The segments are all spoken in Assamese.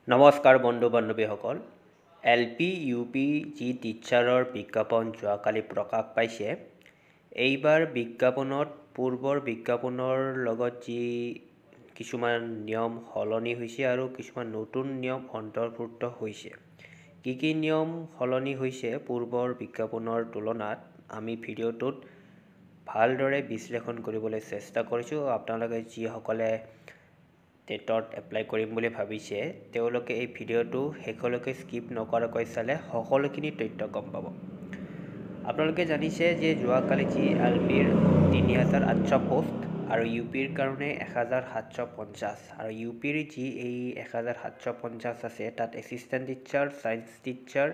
নমস্কাৰ বন্ধু বান্ধৱীসকল এলপি ইউপি যি টিচাৰৰ বিজ্ঞাপন যোৱাকালি প্ৰকাশ পাইছে এইবাৰ বিজ্ঞাপনত পূৰ্বৰ বিজ্ঞাপনৰ লগত যি কিছুমান নিয়ম সলনি হৈছে আৰু কিছুমান নতুন নিয়ম অন্তৰ্ভুক্ত হৈছে কি নিয়ম সলনি হৈছে পূৰ্বৰ বিজ্ঞাপনৰ তুলনাত আমি ভিডিঅ'টোত ভালদৰে বিশ্লেষণ কৰিবলৈ চেষ্টা কৰিছোঁ আপোনালোকে যিসকলে টেটত এপ্লাই কৰিম বুলি ভাবিছে তেওঁলোকে এই ভিডিঅ'টো শেষলৈকে স্কিপ নকৰাকৈ চালে সকলোখিনি তথ্য গম পাব আপোনালোকে জানিছে যে যোৱাকালি যি এলপিৰ ৩৮০০ পোষ্ট আৰু ইউপিৰ কাৰণে ১৭৫০ আৰু ইউপিৰ যি এই ১৭৫০ আছে তাত এছিষ্টেণ্ট টিচাৰ ছায়েন্স টিচাৰ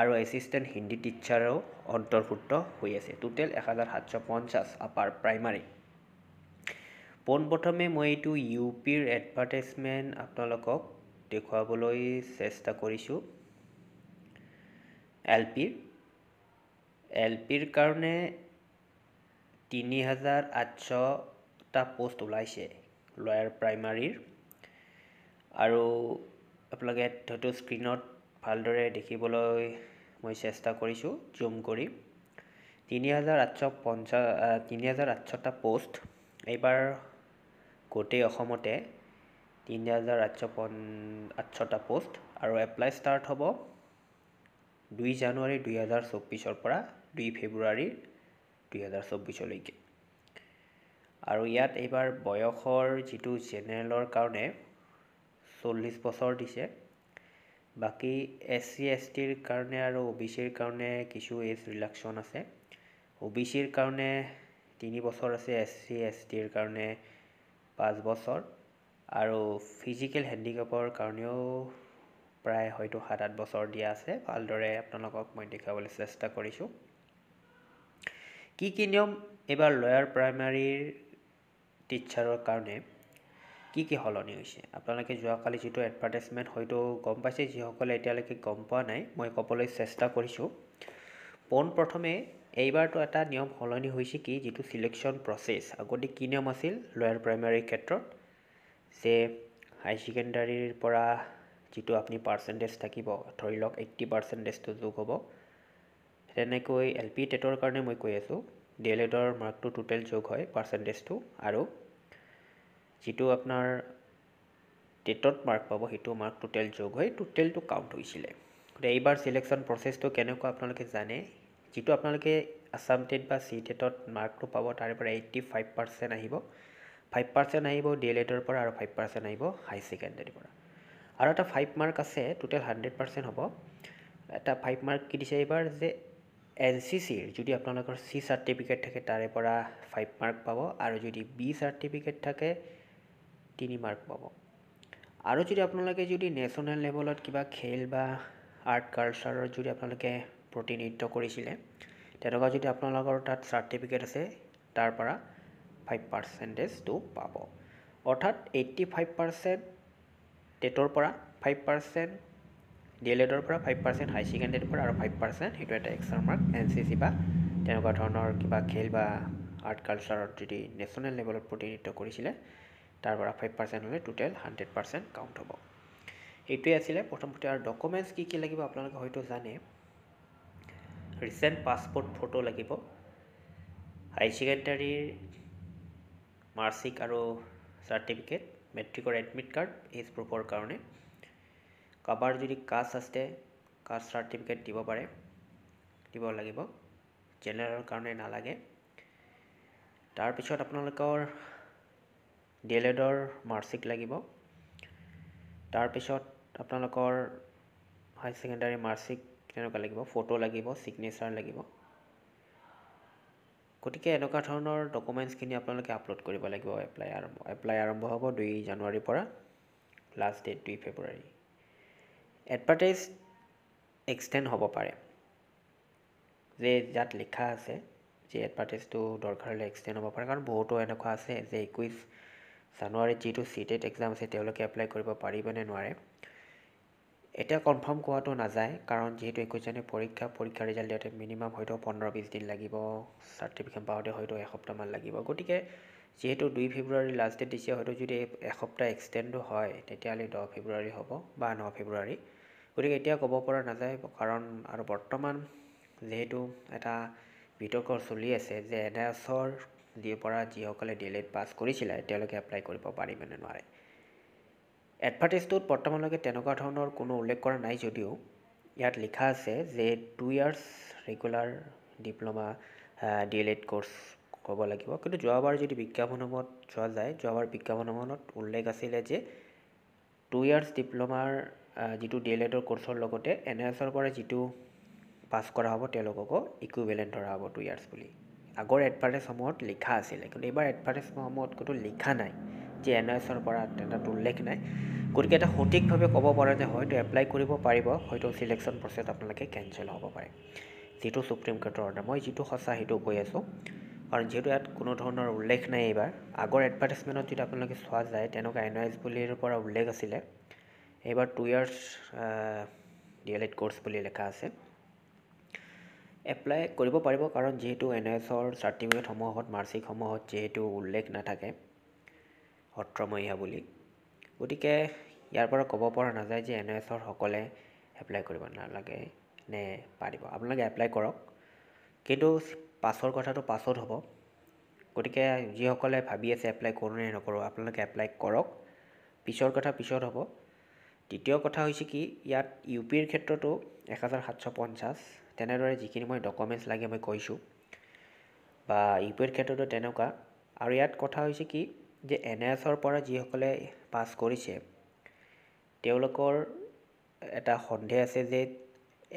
আৰু এছিষ্টেণ্ট হিন্দী টিচাৰো অন্তৰ্ভুক্ত হৈ আছে টোটেল ১৭৫০ আপাৰ প্ৰাইমাৰী পোনপ্ৰথমে মই এইটো ইউপিৰ এডভাৰটাইজমেণ্ট আপোনালোকক দেখুৱাবলৈ চেষ্টা কৰিছোঁ এলপিৰ কাৰণে ৩৮০০টা পোষ্ট ওলাইছে লয়াৰ প্ৰাইমাৰীৰ আৰু আপোনালোকে হয়তো স্ক্ৰীণত ভালদৰে দেখিবলৈ মই চেষ্টা কৰিছোঁ জুম কৰি ৩৮০০টা পোষ্ট এইবাৰ গোটেই অসমতে ৩৮০০টা পোষ্ট আৰু এপ্লাই ষ্টাৰ্ট হ'ব ২ জানুৱাৰী ২০২৪ পৰা ২ ফেব্ৰুৱাৰী ২০২৪লৈকে আৰু ইয়াত এইবাৰ বয়সৰ যিটো জেনেৰেলৰ কাৰণে ৪০ বছৰ দিছে বাকী SC STৰ কাৰণে আৰু OBCৰ কাৰণে কিছু এজ ৰিলেক্সন আছে OBCৰ কাৰণে ৩ বছৰ আছে SC STৰ কাৰণে ৫ বছৰ আৰু ফিজিকেল হেণ্ডিকেপৰ কাৰণেও প্ৰায় হয়তো ৭-৮ বছৰ দিয়া আছে ভালদৰে আপোনালোকক মই দেখাবলৈ চেষ্টা কৰিছোঁ কি নিয়ম এবাৰ লয়াৰ প্ৰাইমাৰীৰ টিচাৰৰ কাৰণে কি সলনি হৈছে আপোনালোকে যোৱাকালি যিটো এডভাৰটাইজমেণ্ট হয়তো গম পাইছে যিসকলে এতিয়ালৈকে গম পোৱা নাই মই ক'বলৈ চেষ্টা কৰিছোঁ পোনপ্ৰথমে এইবাৰতো এটা নিয়ম সলনি হৈছে কি যিটো সিলেকশ্যন প্ৰচেছ আগতে কি নিয়ম আছিল লয়াৰ প্ৰাইমাৰীৰ ক্ষেত্ৰত যে হাই সেকেন্ডাৰীৰ পৰা যিটো আপুনি পাৰ্চেন্টেজ থাকিব ধৰি লওক 80%টো যোগ হ'ব তেনেকৈ এলপি টেটৰ কাৰণে মই কৈ আছোঁ ডিএলএডৰ মাৰ্কটো টোটেল যোগ হয় পাৰ্চেন্টেজটো আৰু যিটো আপোনাৰ টেটত মাৰ্ক পাব সেইটো মাৰ্ক টোটেল যোগ হয় টোটেলটো কাউণ্ট হৈছিলে গতিকে এইবাৰ সিলেকশ্যন প্ৰচেছটো কেনেকুৱা আপোনালোকে জানে যিটো আপোনালোকে আসাম টেট বা চি টেটত মাৰ্কটো পাব তাৰে পৰা 85% আহিব 5% আহিব ডিএলএডৰ পৰা আৰু 5% আহিব হাই সেকেন্ডাৰীৰ পৰা আৰু এটা 5 মাৰ্ক আছে টোটেল 100% হ'ব এটা 5 মাৰ্ক কি দিছে এইবাৰ যে এনচিচিৰ যদি আপোনালোকৰ সি সাৰ্টিফিকেট থাকে তাৰে পৰা 5 মাৰ্ক পাব আৰু যদি বি সাৰ্টিফিকেট থাকে 3 মাৰ্ক পাব আৰু যদি আপোনালোকে যদি নেশ্যনেল লেভেলত কিবা খেল বা আৰ্ট কালচাৰৰ যদি আপোনালোকে প্ৰতিনিধিত্ব কৰিছিলে তেনেকুৱা যদি আপোনালোকৰ তাত সাৰ্টিফিকেট আছে তাৰ পৰা 5%টো পাব অৰ্থাৎ 85% টেটৰ পৰা 5% ডিএলএডৰ পৰা 5% হাই সেকেন্ডাৰীৰ পৰা আৰু 5% সেইটো এটা এক্সট্ৰা মাৰ্ক এনচিচি বা তেনেকুৱা ধৰণৰ কিবা খেল বা আৰ্ট কালচাৰত যদি নেশ্যনেল লেভেলত প্ৰতিনিধিত্ব কৰিছিলে তাৰ পৰা 5% হ'লে টোটেল 100% কাউণ্ট হ'ব এইটোৱে আছিলে প্ৰথমতে আৰু ডকুমেণ্টছ কি লাগিব আপোনালোকে হয়তো জানে ৰিচেণ্ট পাছপোৰ্ট ফটো লাগিব হাই সেকেন্ডাৰীৰ মাৰ্কশ্বিট আৰু সাৰ্টিফিকেট মেট্ৰিকৰ এডমিট কাৰ্ড এজ প্ৰুফৰ কাৰণে কাবাৰ যদি কাষ্ট আছে কাষ্ট সাৰ্টিফিকেট দিব লাগিব জেনেৰেলৰ কাৰণে নালাগে তাৰপিছত আপোনালোকৰ ডিএলএডৰ মাৰ্কশ্বিট লাগিব তাৰপিছত আপোনালোকৰ হাই সেকেন্ডাৰী মাৰ্কশ্বিট তেনেকুৱা লাগিব ফটো লাগিব সিগনেচাৰ লাগিব গতিকে এনেকুৱা ধৰণৰ ডকুমেণ্টছখিনি আপোনালোকে আপলোড কৰিব লাগিব এপ্লাই আৰম্ভ হ'ব 2 জানুৱাৰীৰ পৰা লাষ্ট ডেট 2 ফেব্ৰুৱাৰী এডভাৰটাইজ এক্সটেণ্ড হ'ব পাৰে যে ইয়াত লিখা আছে যে এডভাৰটাইজটো দৰকাৰ হ'লে এক্সটেণ্ড হ'ব পাৰে কাৰণ বহুতো এনেকুৱা আছে যে 21 জানুৱাৰীত যিটো চিটেট এক্সাম আছে তেওঁলোকে এপ্লাই কৰিব পাৰিব নে নোৱাৰে এটা কনফাৰ্ম কোৱাটো নাযায় কাৰণ যেহেতু 21 জানুৱাৰী পৰীক্ষা ৰিজাল্ট দিওঁতে মিনিমাম হয়তো 15-20 দিন লাগিব সাৰ্টিফিকেট পাওঁতে হয়তো এসপ্তাহমান লাগিব গতিকে যিহেতু 2 ফেব্ৰুৱাৰী লাষ্ট ডেট দিছে, হয়তো যদি এসপ্তাহ এক্সটেণ্ডো হয় তেতিয়াহ'লে 10 ফেব্ৰুৱাৰী হ'ব বা 9 ফেব্ৰুৱাৰী। গতিকে এতিয়া ক'ব পৰা নাযায়, কাৰণ আৰু বৰ্তমান যিহেতু এটা বিতৰ্ক চলি আছে যে NIOSৰ পৰা যিসকলে DLED পাছ কৰিছিলে তেওঁলোকে এপ্লাই কৰিব পাৰিব নে নোৱাৰে। এডভাৰ্টাইজটোত বৰ্তমানলৈকে তেনেকুৱা ধৰণৰ কোনো উল্লেখ কৰা নাই যদিও ইয়াত লিখা আছে যে 2 years regular diploma DLED course ক'ব লাগিব। কিন্তু যোৱাবাৰ যদি বিজ্ঞাপনসমূহত চোৱা যায়, যোৱাবাৰ বিজ্ঞাপনসমূহত উল্লেখ আছিলে যে 2 ইয়াৰ্ছ ডিপ্ল'মাৰ যিটো DLEDৰ কোৰ্চৰ লগতে NIOSৰ পৰা যিটো পাছ কৰা হ'ব তেওঁলোককো ইকুইভেলেণ্ট ধৰা হ'ব 2 ইয়াৰ্ছ বুলি। আগৰ এডভাৰ্টাইজসমূহত লিখা আছিলে, কিন্তু এইবাৰ এডভাৰ্টাইজসমূহত কোনো লিখা নাই যে NIOSৰ পৰা তেনেটো উল্লেখ নাই। গতিকে এটা সঠিকভাৱে ক'ব পৰা যে হয়তো এপ্লাই কৰিব পাৰিব, হয়তো চিলেকশ্যন প্ৰচেছ আপোনালোকে কেঞ্চেল হ'ব পাৰে, যিটো সুপ্ৰিম কোৰ্টৰ অৰ্ডাৰ। মই যিটো সঁচা সেইটো কৈ আছোঁ, কাৰণ যিহেতু ইয়াত কোনো ধৰণৰ উল্লেখ নাই এইবাৰ। আগৰ এডভাৰ্টাইজমেণ্টত যদি আপোনালোকে চোৱা যায় তেনেকুৱা NIOS বুলিৰ পৰা উল্লেখ আছিলে, এইবাৰ 2 ইয়াৰ্ছ DLED কোৰ্চ বুলি লিখা আছে। এপ্লাই কৰিব পাৰিব, কাৰণ যিহেতু NIOSৰ চাৰ্টিফিকেটসমূহত মাৰ্কশ্বিটসমূহত যিহেতু উল্লেখ নাথাকে সত্ৰমহীয়া বুলি, গতিকে ইয়াৰ পৰা ক'ব পৰা নাযায় যে NIOSৰ সকলে এপ্লাই কৰিব নালাগে নে পাৰিব। আপোনালোকে এপ্লাই কৰক, কিন্তু পাছৰ কথাটো পাছত হ'ব। গতিকে যিসকলে ভাবি আছে এপ্লাই কৰোঁ নে নকৰোঁ, আপোনালোকে এপ্লাই কৰক, পিছৰ কথা পিছত হ'ব। দ্বিতীয় কথা হৈছে কি, ইয়াত UPৰ ক্ষেত্ৰতো 1750 তেনেদৰে যিখিনি মই ডকুমেণ্টছ লাগে মই কৈছোঁ, বা UPৰ ক্ষেত্ৰতো তেনেকুৱা। আৰু ইয়াত কথা হৈছে কি যে NIOSৰ পৰা যিসকলে পাছ কৰিছে তেওঁলোকৰ এটা সন্দেহ আছে যে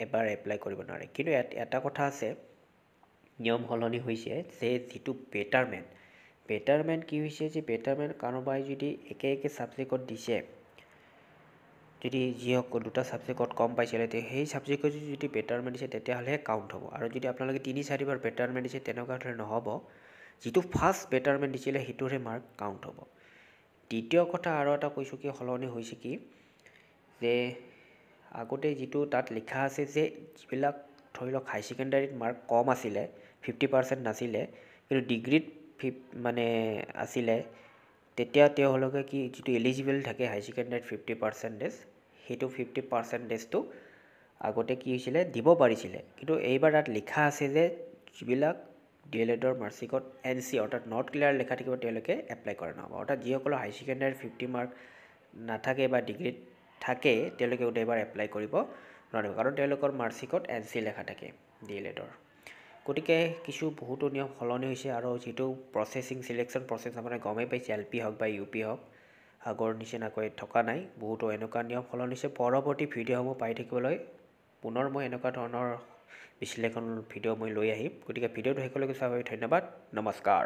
এবাৰ এপ্লাই কৰিব নোৱাৰে। কিন্তু এটা কথা আছে, নিয়ম সলনি হৈছে যে যিটো বেটাৰমেণ্ট কি হৈছে যে বেটাৰমেণ্ট কাৰোবাই যদি একে ছাবজেক্টত দিছে, যদি যিসকল দুটা ছাবজেক্টত কম পাইছিলে সেই ছাবজেক্টত যদি বেটাৰমেণ্ট দিছে তেতিয়াহ'লেহে কাউণ্ট হ'ব। আৰু যদি আপোনালোকে 3-4বাৰ বেটাৰমেণ্ট দিছে তেনেকুৱা ধৰণে নহ'ব, যিটো ফাৰ্ষ্ট বেটাৰমেণ্ট দিছিলে সেইটোৰে মাৰ্ক কাউণ্ট হ'ব। দ্বিতীয় কথা আৰু এটা কৈছোঁ কি সলনি হৈছে কি যে আগতে যিটো তাত লিখা আছে যে যিবিলাক ধৰি লওক হাই ছেকেণ্ডাৰীত মাৰ্ক কম আছিলে, 50% নাছিলে, কিন্তু ডিগ্ৰীত মানে আছিলে, তেতিয়া তেওঁলোকে কি যিটো এলিজিবল থাকে হাই ছেকেণ্ডাৰীত 50%, সেইটো 50%টো আগতে কি হৈছিলে দিব পাৰিছিলে। কিন্তু এইবাৰ তাত লিখা আছে যে যিবিলাক DLEDৰ মাৰ্কশ্বিটত NC অৰ্থাৎ নট ক্লিয়াৰ লিখা থাকিব তেওঁলোকে এপ্লাই কৰা নহ'ব। অৰ্থাৎ যিসকলৰ হাই ছেকেণ্ডাৰীত 50 মাৰ্ক নাথাকে বা ডিগ্ৰীত থাকে তেওঁলোকে এইবাৰ এপ্লাই কৰিব নোৱাৰিব, কাৰণ তেওঁলোকৰ মাৰ্কশ্বিটত NC লেখা থাকে DLEDৰ। গতিকে বহুতো নিয়ম সলনি হৈছে, আৰু যিটো চিলেকশ্যন প্ৰচেছ আপোনাৰ গমেই পাইছে, LP হওক বা UP হওক আগৰ নিচিনাকৈ থকা নাই, বহুতো এনেকুৱা নিয়ম সলনি হৈছে। পৰৱৰ্তী ভিডিঅ'সমূহ পাই থাকিবলৈ পুনৰ মই এনেকুৱা ধৰণৰ বিশ্লেষণ ভিডিঅ' মই লৈ আহিম। গতিকে ভিডিঅ'টো শেষলৈকে চাবলৈ ধন্যবাদ, নমস্কাৰ।